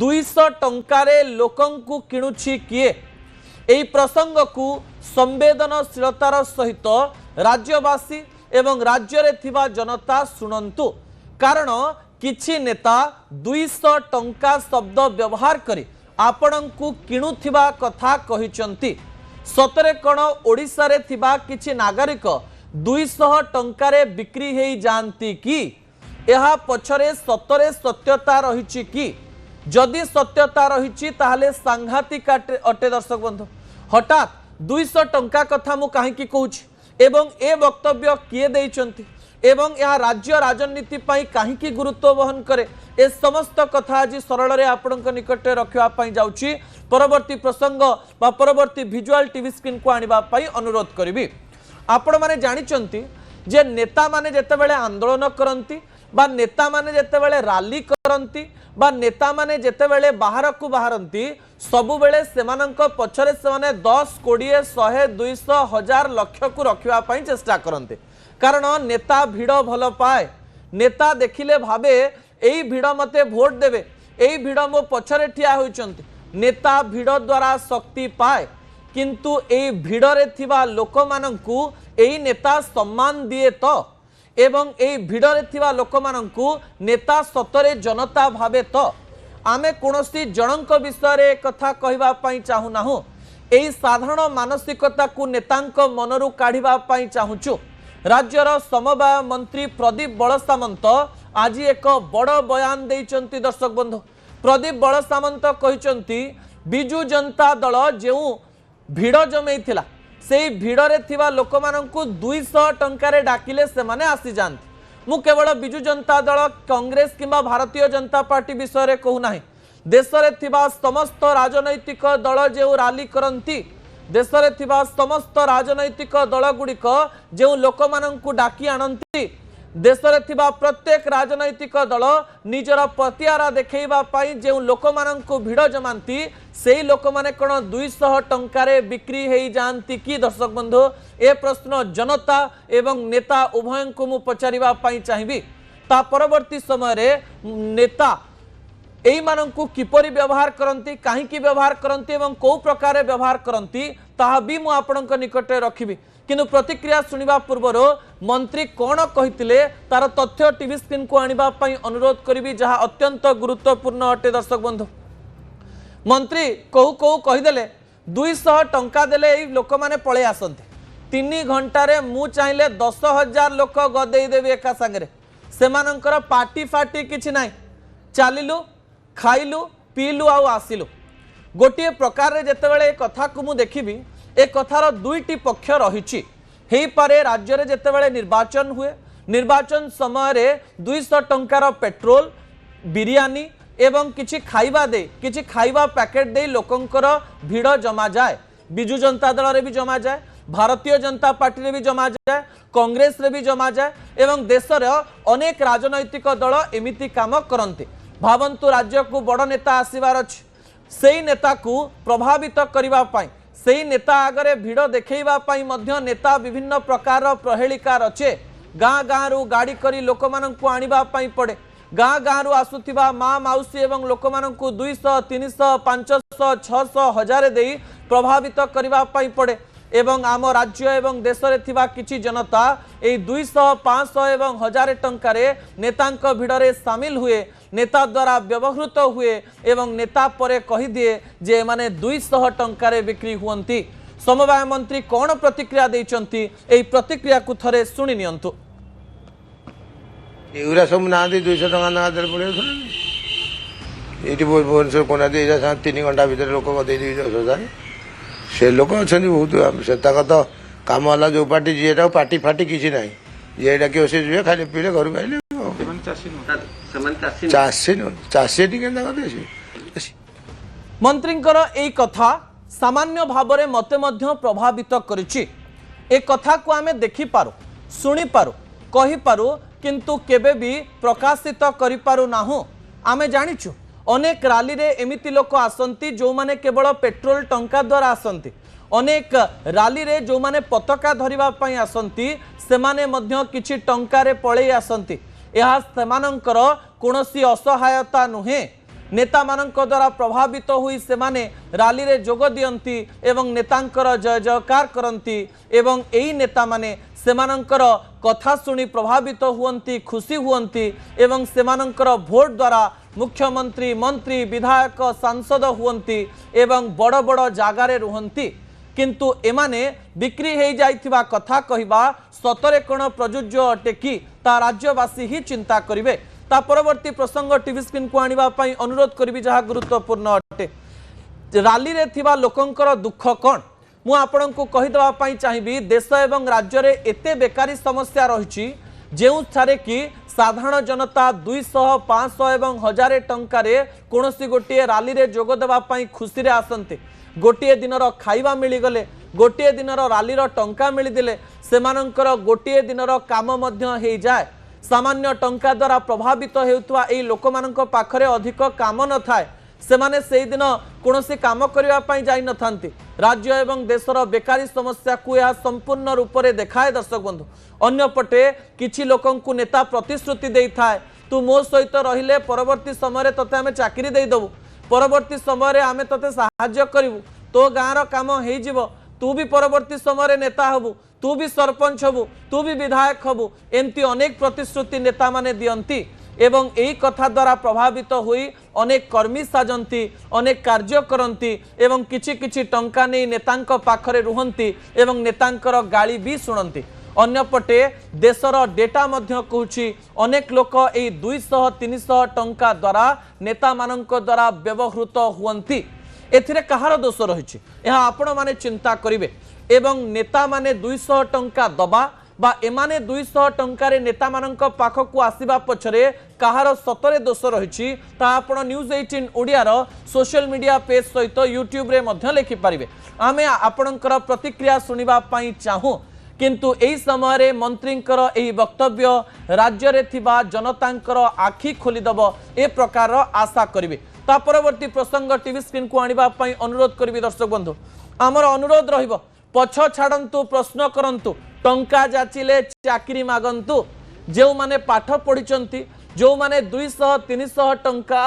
200 टंकारे लोकंकु किणुछि किए एई प्रसंग को संवेदनशीलतार सहित राज्यवासी एवं राज्य रे थिबा जनता शुणंतु कारण किछि नेता 200 टंका शब्द व्यवहार करी आपणंकु किणुथिबा कथा कहिचंती सतरे कण ओडिसा रे थिबा किछि नागरिक 200 टंकारे बिक्री हेई जानती कि एहा पछरे सतरे सत्यता रहिछि कि जदि सत्यता रहिछि ताहले सांघातिक अटे दर्शक बंधु हठात 200 टंका कथा मु काहेकि कहूछि एवं ए वक्तव्य किए देइचंती एवं यह राज्य राजनीति पाई काहेकि गुरुत्व वहन करे ए समस्त कथा आज सरल रे आपणक निकटे रखिबा पाई जाउछि परवर्ती प्रसंग बा परवर्ती विजुअल टीवी स्क्रीन को आनिबा पाई अनुरोध करिवि आपण माने जानिचंती जे नेता माने जेतेबेले आंदोलन करंती बा नेता माने जेतेबेले रैली करंती बा नेता माने जेतेबेले बाहर को बाहरंती सबु बेले सेमानंक पछरे सेमाने 10 20 100 200 1000 लक्ष को रखिबा पाई चेष्टा करंते कारण नेता भिड़ भल पाए नेता देखिले भावे एई भिड़ मते भोट देवे एई भिड़ मो पछरे ठिया होइचंती नेता भिड़ द्वारा शक्ति पाए किंतु एई भिड़रे थिबा लोकमानंकु एई नेता सम्मान दिए तो एवं एई भिड़रे थिबा लोकमानंकु नेता सतरे जनता भावे तो आमे कोनोसी जनक विषय रे कथा कहबा पई चाहू नाहु एई साधारण मानसिकता को नेतांक मनरु काढिबा पई चाहूछु राज्यर समवाय मंत्री प्रदीप बलसामंत आज एक बड़ बयान देइचंती दर्शक बंधु प्रदीप बलसामंत कहिचंती बिजु जनता दल जेउ भिड़ जमेइथिला सेई भिड़रे थिबा लोकमानंकु 200 टंकारे डाकिले से माने आसी जानती मु केवल बिजु जनता दल कांग्रेस किंबा भारतीय जनता पार्टी विषय रे कहू नाही देश रे थिबा समस्त राजनैतिक दल जेउ रैली करंती देश रे थिबा समस्त राजनैतिक दल गुड़िक जो लोक माननकु डाकी आनंती देश रे थिबा प्रत्येक राजनैतिक दल निजर प्रतिहारा देखैबा पाई जो लोक माननकु भिड़ जमांती सेही लोक माने कोन 200 टंकारे बिक्री हेई जानती कि दर्शक बंधु ए प्रश्न जनता एवं नेता उभय को मु पचारिबा पाई चाहिबी ता परवर्ती समय रे नेता एई माननकु किपरि व्यवहार करंती काहेकि व्यवहार करंती एवं को प्रकार व्यवहार करंती ताहा भी मु आपणक निकटे रखिबी किंतु प्रतिक्रिया सुनिबा पूर्वर मंत्री कौन कहितिले तार तथ्य टीवी स्क्रीन को आनिबा पई अनुरोध करिबी जहा अत्यंत गुरुत्वपूर्ण अटे दर्शक बंधु मंत्री कहू कहू कहिदेले 200 टंका देले एई लोक माने पळे आसंती 3 घंटा रे मु चाहिले 10,000 लोक गदेई देबी एका संगे सेमानंकर पार्टी फाटी किछि नाही चालिलु खाइलु पीलु आउ आसिलु गोटे प्रकार रे जेतेबेले ए कथा को मु देखिबी ए कथार दुईटी पक्ष रही हेई पारे राज्य रे जेतेबेले निर्वाचन हुए निर्वाचन समय रे 200 टंकार पेट्रोल बिरियानी एवं किछि खाइबा दे किछि खाइबा पैकेट दे लोकंकर भिड़ जमा जाए बिजु जनता दल रे भी जमा जाए भारतीय जनता पार्टी रे भी जमा जाए कांग्रेस रे भी जमा जाए एवं देश रे अनेक राजनैतिक दल एमिति काम करते भावंतु राज्य को बड़ नेता आसीबार अछि सेही नेता को प्रभावित करिबा पाई सेही नेता आगरे भिड़ देखैबा पाई मध्य नेता विभिन्न प्रकार प्रहेलिका रचे गाँ गाँ रु गाड़ी करी लोक माननकु आनिबा पाई पड़े गाँ गाँ रु आसुथिबा माँ माउसी एवं लोक माननकु 200 300 500 600 1000 देई प्रभावित करिबा पाई पड़े एवं आम राज्य एवं देश रे थिबा किछि जनता ए 200 500 एवं 1000 टंकारे नेतांक भिड़रे सामिल हुए नेता द्वारा व्यवहृत हुए एवं नेता परे कहि दिए जे माने 200 टंकारे बिक्री हुअंती समवाय मंत्री कौन प्रतिक्रिया देइचंती एई प्रतिक्रिया को थरे सुनि नियंतु एउरा सब ना दे 200 टंका ना दे पड़े एटी भुवनेश्वर कोना दे 3 घंटा भीतर लोक दे 10,000 से लोक अच्छा बहुत से तो कम वाला जो पार्टी जीटा पार्टी फाटी किसी ना ये डाक से जुए खाली पीले घर आइले मंत्रींकर एई कथा सामान्य भावरे मते मध्य प्रभावित करिछि ए कथा को आमे देखि पारो सुनि पारो कहि पारो किंतु केबे भी प्रकाशित करि पारो नाहु आमे जानिछु अनेक रैली रे एमिति लोक आसंती जो माने केवल पेट्रोल टंका द्वारा आसंती अनेक रैली रे जो माने पताका धरिबा पई आसंती सेमाने मध्य किछि टंका रे पळै आसंती यह सेमानंकर कोनोसी असहायता नुहे नेता मानक द्वारा प्रभावित हुई से माने राली रे जोग दियंती एवं नेतांकर जय जयकार करंती एवं एई नेता माने सेमानंकर कथा सुनी प्रभावित हुअंती खुशी हुअंती एवं सेमानंकर भोट द्वारा मुख्यमंत्री मंत्री विधायक सांसद हुअंती एवं बड़ बड़ जागारे रुहंती किंतु एमाने बिक्री हो जाइथिबा कथा कहिबा सतरे कोन प्रयोज्य अटे कि ता राज्यवासी ही चिंता करिवे। ता परवर्ती प्रसंग टीवी स्क्रीन को आनिबा पई अनुरोध करिवि जहा गुरुत्वपूर्ण अटे। राली रे थिबा लोकंकर दुख कोन मु आपण को कहीदेवा चाहिए देश एवं राज्य में एते बेकारी समस्या रही जो थे कि साधारण जनता 200 500 एवं 1000 टंकार कौन गोटे राली रे जोग देवाई खुशी रे आसते गोटे दिनर खाइबा मिलगले गोटे दिनर रालीर टंका मिलदेले सेमानंकर गोटे दिनर काम मध्य हो जाए। सामान्य टंका द्वारा प्रभावित होउतवा एई लोकमानंक पाखरे अधिक काम न थाए सेमाने से दिन कौन काम करने जाई न थांती। राज्य एवं देशर बेकारी समस्या को यह संपूर्ण रूप से देखाए। दर्शक बंधु अन्यपटे किछि लोकंकु नेता प्रतिश्रुति दे थाए तू मो सहित रहिले परवर्ती समय तते आमे चाकरी दे देबु परवर्ती समय आमे तते सहाय्य करिवु तो गाँर काम हो जिवो तू भी परवर्ती समय नेता हबु तू भी सरपंच हबु तू भी विधायक हबु एमती अनेक प्रतिश्रुति नेता माने दियंती एवं यही कथा द्वारा प्रभावित हुई अनेक कर्मी साजंती अनेक कार्य करती एवं किछि किछि टंका नहीं नेतांक पाखरे रुहंती एवं नेतांकर गाली भी शुणती। अन्यपटे देशर डेटा मध्य कहूछि अनेक लोक एई 200-300 टंका द्वारा नेता मानक द्वारा व्यवहृत हुअंती। एथिरे कहार दोष रही यह आपण माने चिंता करिवे एवं नेता माने 200 टंका दबा बा एमाने 200 टंकारे नेता मानक पाखकु आसीबा पछरे कहार सतरे दोष रही ता आपण न्यूज 18 ओडिया रो सोशल मीडिया पेज सहित यूट्यूब रे मध्य लिखि पारिबे। आमे आपणकर प्रतिक्रिया सुनिबा पई चाहू किंतु एही समय रे मंत्रींकर एही वक्तव्य राज्य रे थिबा जनतांकर आखि खोली दब ए प्रकार आशा करिवे। ता परवर्ती प्रसंग टीवी स्क्रीन को आनिबा पई अनुरोध करिवि। दर्शक बंधु आमर अनुरोध रहिबो पछ छाड़ंतु प्रश्न करंतु टंका जाचिले चाकरी मागंतु जो माने पाठ पढ़ी जो माने 200-300 टंका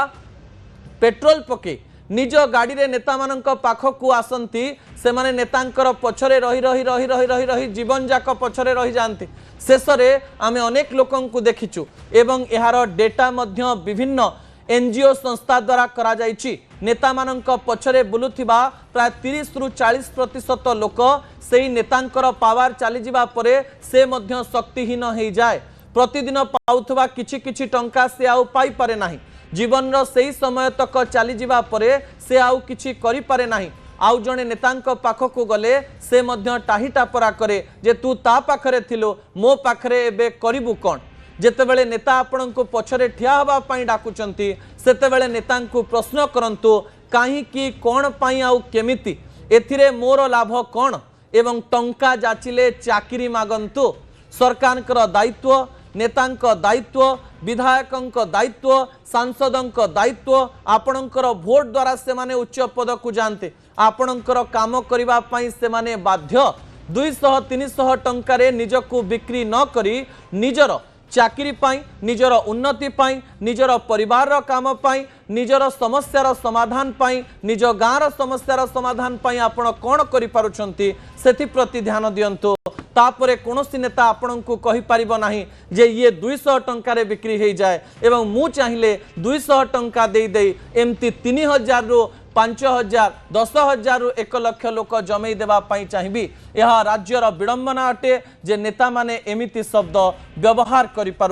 पेट्रोल पके निज गाड़ी रे नेता मानक पाखकु आसंती से माने नेतांकर पछरे रही रही रही रही रही रही जीवन जाक पछरे रही जाती शेष रे आमे अनेक लोकंकु देखिचु एवं एहार डेटा मध्य विभिन्न एनजीओ संस्था द्वारा करा जाइछि। नेता मानक पछरे बुलुथिबा प्राय 30-40% लोक सेही नेतांकर पावर चली जिबा परे से मध्य शक्तिहीन हो जाए प्रतिदिन पाउथबा किछि किछि टंका से आउ पाई पारे नाही जीवन रो सेही समय तक चली जिबा परे से आउ किछि करि पारे नाही आउ जणे नेतांक पाखकु गले से मध्य टाही टापरा करे जे तू ता पाखरे थिलो मो पाखरे एबे करिबु कोन जेतेबेले नेता आपणको पछरे ठिया हबा पई डाकुचंती सेतेबेले नेतांकु प्रश्न करंतु काहे कि कोन पई आउ केमिति एथिरे मोर लाभ कोन एवं टंका जाचिले चाकरी मागंतु। सरकारकर दायित्व नेतांक दायित्व विधायकंक दायित्व सांसदंक दायित्व आपणकर भोट द्वारा से माने उच्च पद को जानते आपणकर काम करिबा पई से माने बाध्य 200-300 टंकारे निजको बिक्री न करी निजर चाकरी पाई निजर उन्नति पाई निजर परिवार काम पाई निजर समस्यार समाधान पाई निज गाँर समस्यार समाधान पाई आपण कौन करि पारुछंती सेथि प्रति ध्यान दियंतु। तापरे कोनोसी नेता आपण को कहि परिबो नाही जे ये 200 टंकारे बिक्री हो जाए एवं मु चाहिले 200 टंका दे दे एमती 3000 रु 5000 10,000 रु 1 लाख लोक जमई देवा पाई चाहिबी। यह राज्यर विडंबना अटे जे नेता माने एमिति शब्द व्यवहार करि पारु